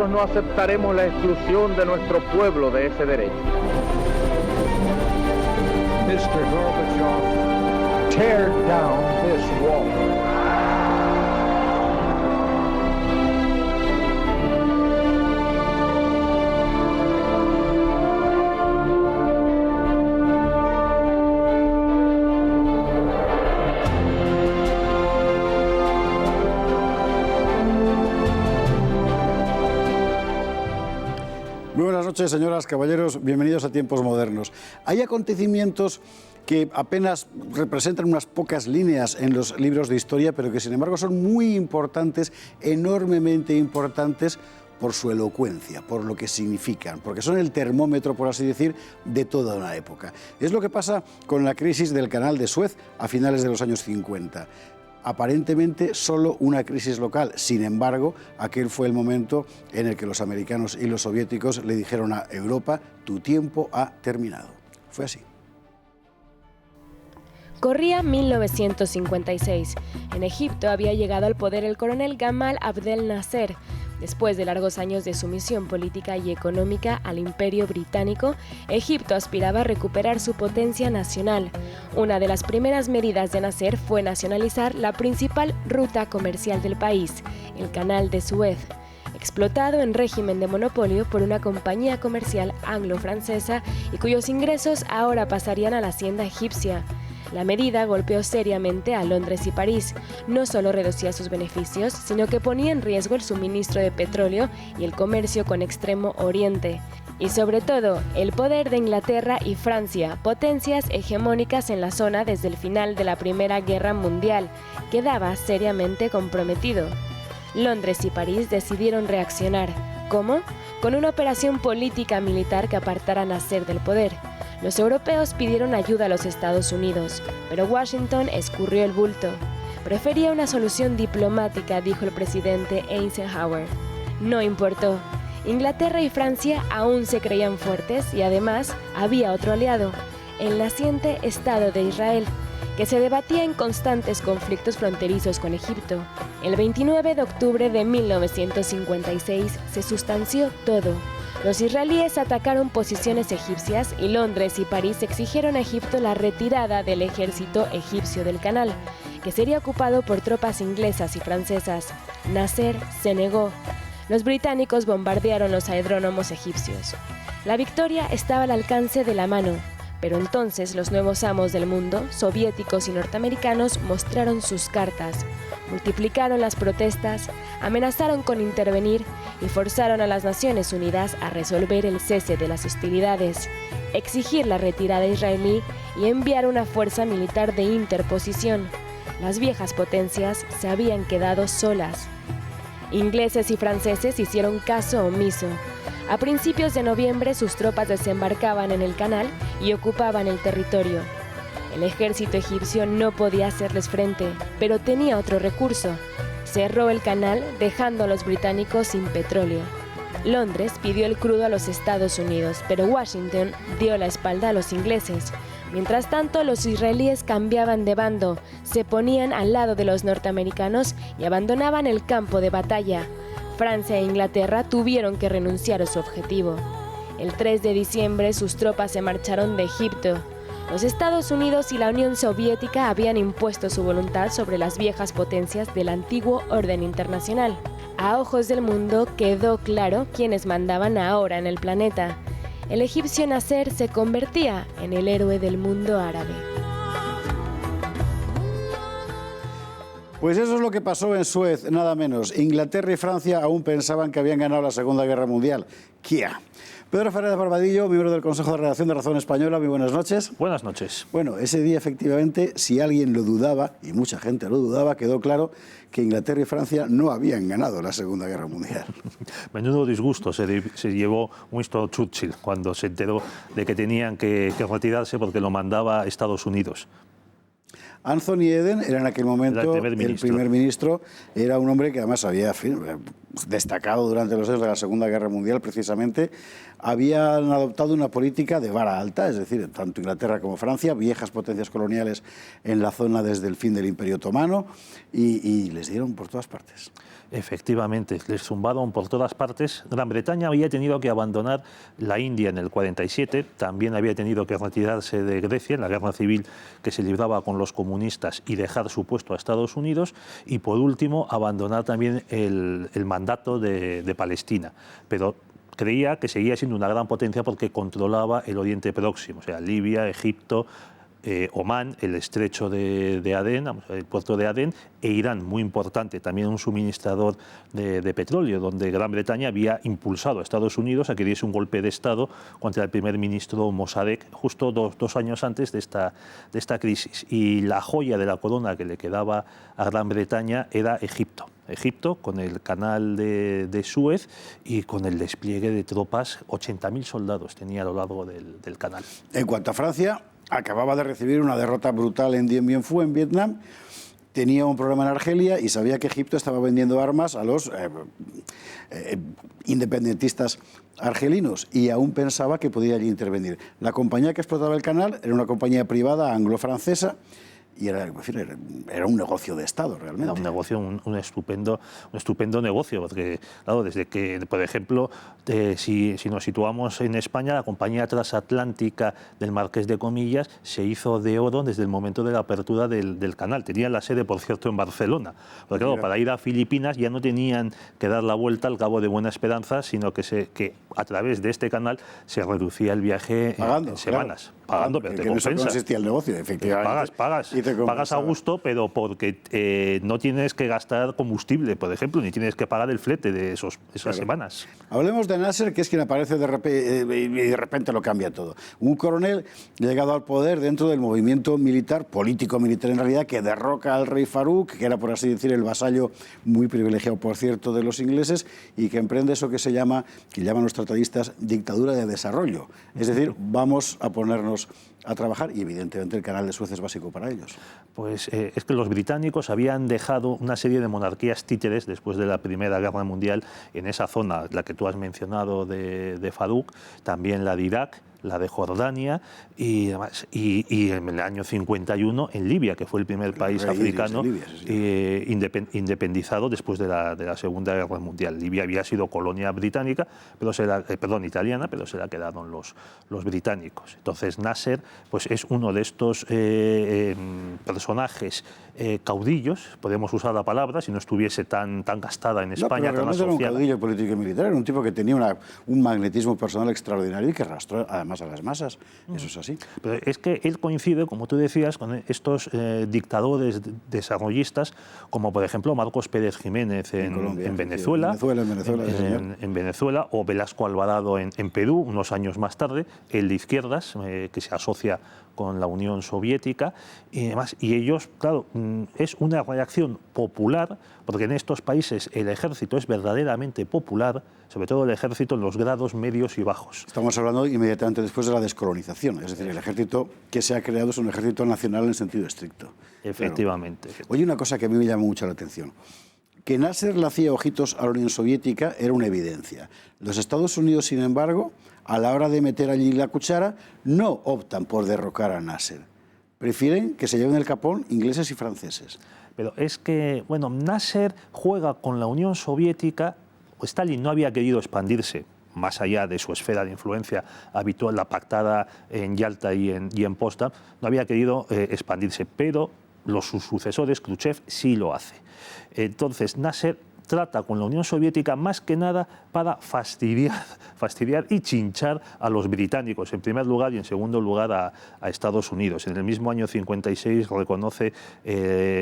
nosotros no aceptaremos la exclusión de nuestro pueblo de ese derecho. Mr. Gorbachev, tear down this wall. Muy buenas noches, señoras, caballeros, bienvenidos a Tiempos Modernos. Hay acontecimientos que apenas representan unas pocas líneas en los libros de historia, pero que sin embargo son muy importantes, enormemente importantes, por su elocuencia, por lo que significan, porque son el termómetro, por así decir, de toda una época. Es lo que pasa con la crisis del Canal de Suez a finales de los años 50. Aparentemente solo una crisis local. Sin embargo, aquel fue el momento en el que los americanos y los soviéticos le dijeron a Europa: tu tiempo ha terminado. Fue así. Corría 1956. En Egipto había llegado al poder el coronel Gamal Abdel Nasser. Después de largos años de sumisión política y económica al Imperio Británico, Egipto aspiraba a recuperar su potencia nacional. Una de las primeras medidas de Nasser fue nacionalizar la principal ruta comercial del país, el Canal de Suez, explotado en régimen de monopolio por una compañía comercial anglo-francesa y cuyos ingresos ahora pasarían a la hacienda egipcia. La medida golpeó seriamente a Londres y París. No solo reducía sus beneficios, sino que ponía en riesgo el suministro de petróleo y el comercio con Extremo Oriente. Y sobre todo, el poder de Inglaterra y Francia, potencias hegemónicas en la zona desde el final de la Primera Guerra Mundial, quedaba seriamente comprometido. Londres y París decidieron reaccionar. ¿Cómo? Con una operación política militar que apartara a Nasser del poder. Los europeos pidieron ayuda a los Estados Unidos, pero Washington escurrió el bulto. Prefería una solución diplomática, dijo el presidente Eisenhower. No importó. Inglaterra y Francia aún se creían fuertes y además había otro aliado, el naciente Estado de Israel, que se debatía en constantes conflictos fronterizos con Egipto. El 29 de octubre de 1956 se sustanció todo. Los israelíes atacaron posiciones egipcias y Londres y París exigieron a Egipto la retirada del ejército egipcio del canal, que sería ocupado por tropas inglesas y francesas. Nasser se negó. Los británicos bombardearon los aeródromos egipcios. La victoria estaba al alcance de la mano, pero entonces los nuevos amos del mundo, soviéticos y norteamericanos, mostraron sus cartas. Multiplicaron las protestas, amenazaron con intervenir y forzaron a las Naciones Unidas a resolver el cese de las hostilidades, exigir la retirada israelí y enviar una fuerza militar de interposición. Las viejas potencias se habían quedado solas. Ingleses y franceses hicieron caso omiso. A principios de noviembre sus tropas desembarcaban en el canal y ocupaban el territorio. El ejército egipcio no podía hacerles frente, pero tenía otro recurso. Cerró el canal, dejando a los británicos sin petróleo. Londres pidió el crudo a los Estados Unidos, pero Washington dio la espalda a los ingleses. Mientras tanto, los israelíes cambiaban de bando, se ponían al lado de los norteamericanos y abandonaban el campo de batalla. Francia e Inglaterra tuvieron que renunciar a su objetivo. El 3 de diciembre sus tropas se marcharon de Egipto. Los Estados Unidos y la Unión Soviética habían impuesto su voluntad sobre las viejas potencias del antiguo orden internacional. A ojos del mundo quedó claro quiénes mandaban ahora en el planeta. El egipcio Nasser se convertía en el héroe del mundo árabe. Pues eso es lo que pasó en Suez, nada menos. Inglaterra y Francia aún pensaban que habían ganado la Segunda Guerra Mundial. ¡Kia! Pedro Fernández Barbadillo, miembro del Consejo de Redacción de Razón Española, muy buenas noches. Buenas noches. Bueno, ese día efectivamente, si alguien lo dudaba, y mucha gente lo dudaba, quedó claro que Inglaterra y Francia no habían ganado la Segunda Guerra Mundial. Menudo disgusto se llevó Winston Churchill cuando se enteró de que tenían que retirarse porque lo mandaba Estados Unidos. Anthony Eden era en aquel momento el primer ministro, era un hombre que además había destacado durante los años de la Segunda Guerra Mundial precisamente. Habían adoptado una política de vara alta, es decir, tanto Inglaterra como Francia, viejas potencias coloniales en la zona desde el fin del Imperio Otomano, y les dieron por todas partes. Efectivamente, les zumbaron por todas partes. Gran Bretaña había tenido que abandonar la India en el 47, también había tenido que retirarse de Grecia en la guerra civil que se libraba con los comunistas y dejar su puesto a Estados Unidos, y por último abandonar también el mandato de Palestina. Pero creía que seguía siendo una gran potencia porque controlaba el Oriente Próximo, o sea, Libia, Egipto, Omán, el estrecho de Adén, el puerto de Adén, e Irán, muy importante, también un suministrador de petróleo, donde Gran Bretaña había impulsado a Estados Unidos a que diese un golpe de Estado contra el primer ministro Mossadegh, justo dos años antes de esta crisis. Y la joya de la corona que le quedaba a Gran Bretaña era Egipto. Egipto, con el canal de Suez y con el despliegue de tropas, 80.000 soldados tenía a lo largo del canal. En cuanto a Francia, acababa de recibir una derrota brutal en Dien Bien Phu, en Vietnam, tenía un problema en Argelia y sabía que Egipto estaba vendiendo armas a los independentistas argelinos, y aún pensaba que podía allí intervenir. La compañía que explotaba el canal era una compañía privada anglo-francesa, y era un negocio de Estado realmente. Era un negocio, un estupendo negocio, porque claro, desde que, por ejemplo, si nos situamos en España, la compañía transatlántica del Marqués de Comillas se hizo de oro desde el momento de la apertura del canal. Tenía la sede, por cierto, en Barcelona. Porque claro, para ir a Filipinas ya no tenían que dar la vuelta al Cabo de Buena Esperanza, sino que a través de este canal se reducía el viaje en semanas. Claro. Pagando, pero te compensa. No existía el negocio, efectivamente. Pagas a gusto, pero porque no tienes que gastar combustible, por ejemplo, ni tienes que pagar el flete de esas semanas. Hablemos de Nasser, que es quien aparece y de repente lo cambia todo. Un coronel llegado al poder dentro del movimiento militar, político-militar en realidad, que derroca al rey Farouk, que era, por así decir, el vasallo muy privilegiado, por cierto, de los ingleses, y que emprende eso que llaman los tratadistas dictadura de desarrollo. Es decir, vamos a ponernos a trabajar, y evidentemente el canal de Suez es básico para ellos. Pues es que los británicos habían dejado una serie de monarquías títeres después de la Primera Guerra Mundial en esa zona, la que tú has mencionado de Farouk, también la de Irak, la de Jordania y en el año 51 en Libia, que fue el primer país africano independizado después de la Segunda Guerra Mundial. Libia había sido colonia británica, italiana, pero se la quedaron los británicos. Entonces Nasser pues, es uno de estos personajes caudillos, podemos usar la palabra, si no estuviese tan gastada en España, tan asociada. Era un caudillo político y militar, era un tipo que tenía un magnetismo personal extraordinario y que arrastró además a las masas. Eso es así. Pero es que él coincide, como tú decías, con estos dictadores desarrollistas, como por ejemplo Marcos Pérez Jiménez en Venezuela, en Venezuela, o Velasco Alvarado en Perú, unos años más tarde, el de izquierdas, que se asocia con la Unión Soviética y demás. Y ellos, claro, es una reacción popular, porque en estos países el ejército es verdaderamente popular, sobre todo el ejército en los grados medios y bajos. Estamos hablando inmediatamente después de la descolonización, es decir, el ejército que se ha creado es un ejército nacional en sentido estricto. Efectivamente. Claro. Oye, una cosa que a mí me llama mucho la atención. Que Nasser le hacía ojitos a la Unión Soviética era una evidencia. Los Estados Unidos, sin embargo, a la hora de meter allí la cuchara, no optan por derrocar a Nasser. Prefieren que se lleven el capón ingleses y franceses. Pero es que, bueno, Nasser juega con la Unión Soviética. Stalin no había querido expandirse más allá de su esfera de influencia habitual, la pactada en Yalta y en Potsdam, no había querido expandirse, pero sus sucesores, Khrushchev, sí lo hace. Entonces, Nasser trata con la Unión Soviética más que nada para fastidiar y chinchar a los británicos, en primer lugar, y en segundo lugar a Estados Unidos. En el mismo año 56 reconoce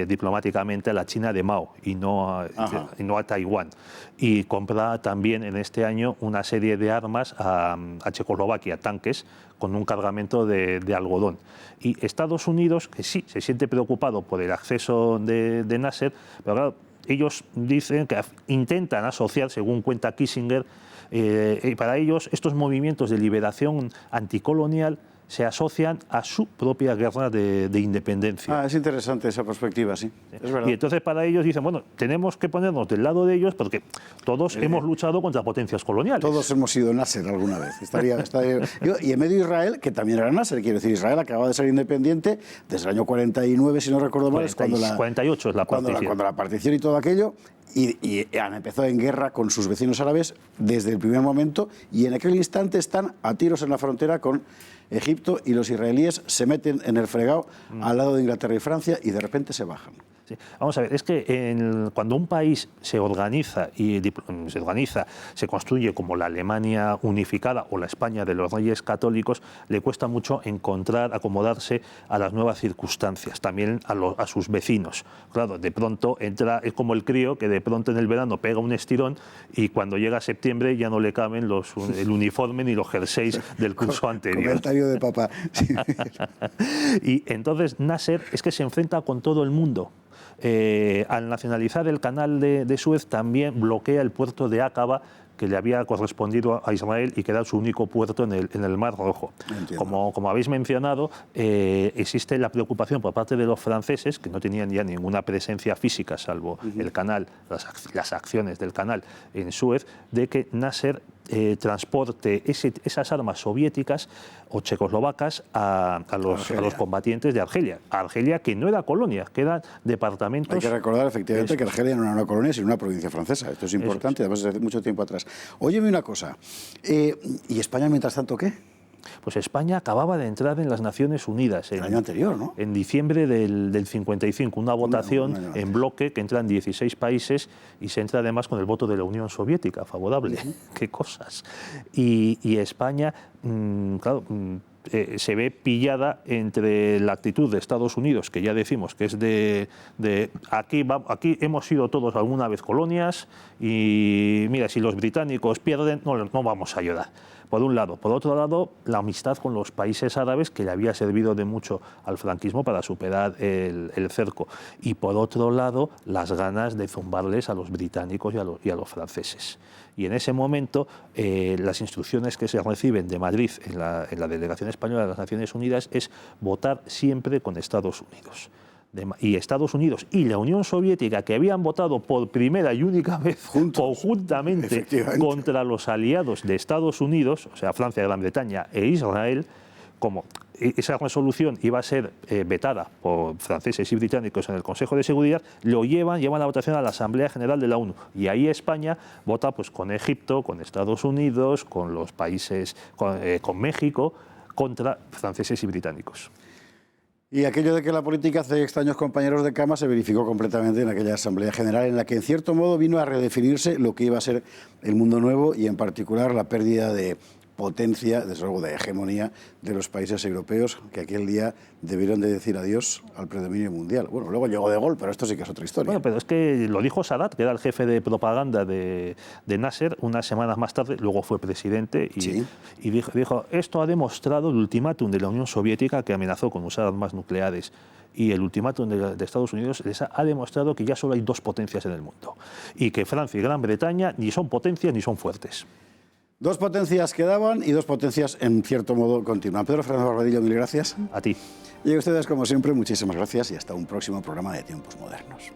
diplomáticamente a la China de Mao y no a Taiwán. Y compra también en este año una serie de armas a Checoslovaquia, tanques, con un cargamento de algodón. Y Estados Unidos, que sí, se siente preocupado por el acceso de Nasser, pero claro, ellos dicen que intentan asociar, según cuenta Kissinger, y para ellos estos movimientos de liberación anticolonial se asocian a su propia guerra de independencia. Es interesante esa perspectiva, sí. Es verdad. Y entonces para ellos dicen, bueno, tenemos que ponernos del lado de ellos porque todos hemos luchado contra potencias coloniales. Todos hemos sido Nasser alguna vez. Y en medio Israel, que también era Nasser, quiero decir, Israel acababa de ser independiente desde el año 49, si no recuerdo mal, 48 es la partición. Cuando la partición y todo aquello, y han empezado en guerra con sus vecinos árabes desde el primer momento, y en aquel instante están a tiros en la frontera con Egipto, y los israelíes se meten en el fregado al lado de Inglaterra y Francia y de repente se bajan. Sí. Vamos a ver, es que cuando un país se organiza, se construye como la Alemania unificada o la España de los Reyes Católicos, le cuesta mucho acomodarse a las nuevas circunstancias, también a sus vecinos. Claro, de pronto entra, es como el crío que de pronto en el verano pega un estirón y cuando llega septiembre ya no le caben el uniforme ni los jerseys del curso anterior. Comentario de papá. Sí. Y entonces Nasser es que se enfrenta con todo el mundo. Al nacionalizar el canal de Suez también bloquea el puerto de Aqaba, que le había correspondido a Israel y que era su único puerto en el Mar Rojo. Como habéis mencionado, existe la preocupación por parte de los franceses, que no tenían ya ninguna presencia física, salvo el canal, las acciones del canal en Suez, de que Nasser transporte esas armas soviéticas o checoslovacas a los combatientes de Argelia. Argelia, que no era colonia, que eran departamentos... Hay que recordar efectivamente que Argelia no era una colonia, sino una provincia francesa. Esto es importante, además desde mucho tiempo atrás. Óyeme una cosa, ¿y España mientras tanto qué? Pues España acababa de entrar en las Naciones Unidas. El año anterior, ¿no? En diciembre del 55, una votación en bloque que entran 16 países y se entra además con el voto de la Unión Soviética, favorable. ¡Qué cosas! Y España, claro... se ve pillada entre la actitud de Estados Unidos, que ya decimos que es de aquí hemos sido todos alguna vez colonias y mira, si los británicos pierden, no vamos a ayudar. Por un lado. Por otro lado, la amistad con los países árabes, que le había servido de mucho al franquismo para superar el cerco. Y por otro lado, las ganas de zumbarles a los británicos y a los franceses. Y en ese momento, las instrucciones que se reciben de Madrid en la delegación española de las Naciones Unidas es votar siempre con Estados Unidos. Y Estados Unidos y la Unión Soviética, que habían votado por primera y única vez conjuntamente contra los aliados de Estados Unidos, o sea, Francia, Gran Bretaña e Israel, como esa resolución iba a ser vetada por franceses y británicos en el Consejo de Seguridad, llevan la votación a la Asamblea General de la ONU. Y ahí España vota pues, con Egipto, con Estados Unidos, con los países, con México, contra franceses y británicos. Y aquello de que la política hace extraños compañeros de cama se verificó completamente en aquella Asamblea General, en la que en cierto modo vino a redefinirse lo que iba a ser el mundo nuevo y en particular la pérdida de potencia, desde luego de hegemonía de los países europeos, que aquel día debieron de decir adiós al predominio mundial. Bueno, luego llegó De Gaulle, pero esto sí que es otra historia. Bueno, pero es que lo dijo Sadat, que era el jefe de propaganda de Nasser, unas semanas más tarde, luego fue presidente, y dijo, esto ha demostrado el ultimátum de la Unión Soviética, que amenazó con usar armas nucleares, y el ultimátum de Estados Unidos les ha demostrado que ya solo hay dos potencias en el mundo, y que Francia y Gran Bretaña ni son potencias ni son fuertes. Dos potencias quedaban y dos potencias, en cierto modo, continúan. Pedro Fernández Barbadillo, mil gracias. A ti. Y a ustedes, como siempre, muchísimas gracias y hasta un próximo programa de Tiempos Modernos.